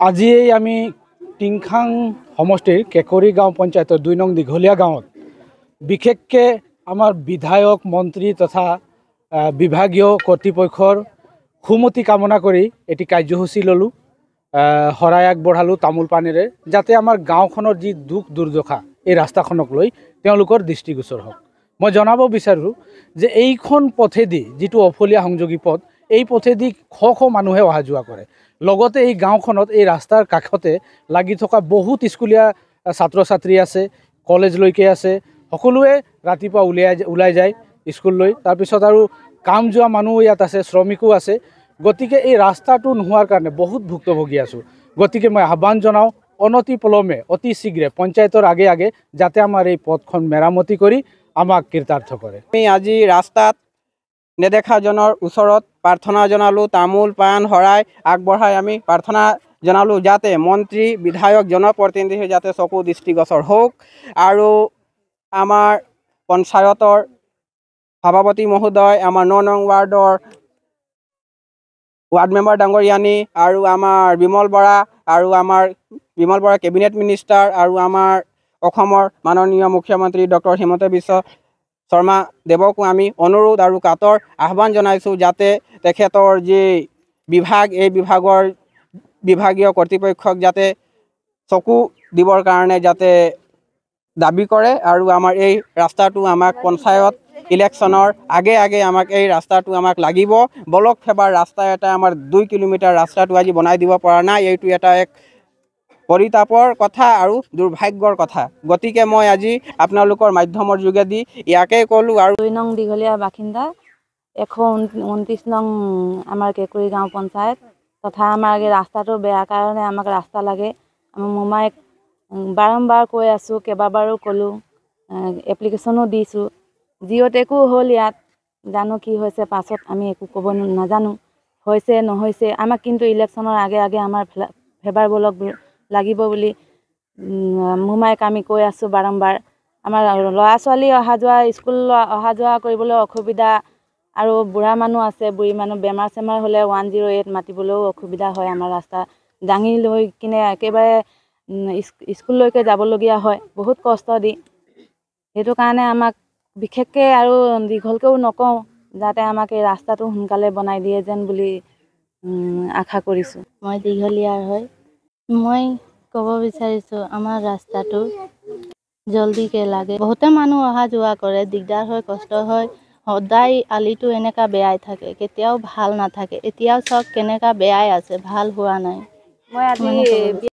আজি আমি টিংখাং সমষ্টিৰ কেকৰি গাঁও পঞ্চায়তৰ ২ নং দীঘলীয়া গাঁৱত বিশেষকৈ আমাৰ বিধায়ক মন্ত্ৰী তথা বিভাগীয় কৰ্তৃপক্ষৰ সুমতি কামনা কৰি এটি কাৰ্যসূচী ল'লোঁ। শৰাই আগবঢ়ালোঁ তামোল পানেৰে, যাতে আমাৰ গাঁওখনৰ যি দুখ দুৰ্দশা এই ৰাস্তাখনক লৈ তেওঁলোকৰ দৃষ্টিগোচৰ হওক। মই জনাব বিচাৰোঁ যে এইখন পথেদি যিটো অফলীয়া সংযোগী পথ, এই পথেদি শ মানুহে অহা যোৱা কৰে। লগতে এই গাঁওখনত এই ৰাস্তাৰ কাষতে লাগি থকা বহুত স্কুলীয়া ছাত্ৰ ছাত্ৰী আছে, কলেজলৈকে আছে। সকলোৱে ৰাতিপুৱা ওলাই যায় স্কুললৈ। তাৰপিছত আৰু কাম যোৱা মানুহ ইয়াত আছে, শ্ৰমিকো আছে। গতিকে এই ৰাস্তাটো নোহোৱাৰ কাৰণে বহুত ভুক্তভোগী আছোঁ। গতিকে মই আহ্বান জনাওঁ, অনতি পলমে অতি শীঘ্ৰে পঞ্চায়তৰ আগে আগে যাতে আমাৰ এই পথখন মেৰামতি কৰি আমাক কৃতাৰ্থ কৰে। আমি আজি ৰাস্তাত নেদেখাজনৰ ওচৰত প্ৰাৰ্থনা জনালোঁ, তামোল পাণ শৰাই আগবঢ়াই আমি প্ৰাৰ্থনা জনালোঁ যাতে মন্ত্ৰী বিধায়ক জনপ্ৰতিনিধি যাতে চকু দৃষ্টিগোচৰ হওক। আৰু আমাৰ পঞ্চায়তৰ সভাপতি মহোদয়, আমাৰ ৯ নং ৱাৰ্ডৰ ৱাৰ্ড মেম্বাৰ ডাঙৰীয়ানী আৰু আমাৰ বিমল বৰা কেবিনেট মিনিষ্টাৰ আৰু আমাৰ অসমৰ মাননীয় মুখ্যমন্ত্ৰী ডক্টৰ হিমন্ত বিশ্ব শৰ্মা দেৱকো আমি অনুৰোধ আৰু কাতৰ আহ্বান জনাইছোঁ যাতে তেখেতৰ যি বিভাগ, এই বিভাগৰ বিভাগীয় কৰ্তৃপক্ষক যাতে চকু দিবৰ কাৰণে যাতে দাবী কৰে। আৰু আমাৰ এই ৰাস্তাটো আমাক পঞ্চায়ত ইলেকশ্যনৰ আগে আগে আমাক এই ৰাস্তাটো আমাক লাগিব। বলক সেৱাৰ ৰাস্তা এটা আমাৰ 2 কিলোমিটাৰ ৰাস্তাটো আজি বনাই দিব পৰা নাই। এইটো এটা এক পৰিতাপৰ কথা আৰু দুৰ্ভাগ্যৰ কথা। গতিকে মই আজি আপোনালোকৰ মাধ্যমৰ যোগেদি ইয়াকে ক'লোঁ। আৰু ২ নং দীঘলীয়া বাসিন্দা 129 নং আমাৰ কেকৰি গাঁও পঞ্চায়ত তথা আমাৰ ৰাস্তাটো বেয়া কাৰণে আমাক ৰাস্তা লাগে। আমাৰ মোমাইক বাৰম্বাৰ কৈ আছোঁ, কেইবাবাৰো ক'লোঁ, এপ্লিকেশ্যনো দিছোঁ। জিঅ'টেকো হ'ল ইয়াত, জানো কি হৈছে পাছত আমি একো ক'ব নাজানো, হৈছে নহৈছে। আমাক কিন্তু ইলেকশ্যনৰ আগে আগে আমাৰ ফেভাৰ বলক লাগিব বুলি মোমাইক আমি কৈ আছোঁ বাৰম্বাৰ। আমাৰ ল'ৰা ছোৱালী অহা যোৱা, স্কুল অহা যোৱা কৰিবলৈ অসুবিধা, আৰু বুঢ়া মানুহ আছে, বুঢ়ী মানুহ বেমাৰ চেমাৰ হ'লে 108 মাতিবলৈও অসুবিধা হয়। আমাৰ ৰাস্তা দাঙি লৈ কিনে একেবাৰে স্কুললৈকে যাবলগীয়া হয় বহুত কষ্ট দি। সেইটো কাৰণে আমাক বিশেষকৈ আৰু দীঘলকৈও নকওঁ, যাতে আমাক এই ৰাস্তাটো সোনকালে বনাই দিয়ে যেন বুলি আশা কৰিছোঁ। মই দীঘলীয়াৰ হয়। মই ক'ব বিচাৰিছোঁ আমাৰ ৰাস্তাটো জলদিকৈ লাগে। বহুতে মানুহ অহা যোৱা কৰে, দিগদাৰ হয়, কষ্ট হয়। সদায় আলিটো এনেকুৱা বেয়াই থাকে, কেতিয়াও ভাল নাথাকে। এতিয়াও চাওক কেনেকুৱা বেয়াই আছে, ভাল হোৱা নাই। মই আজি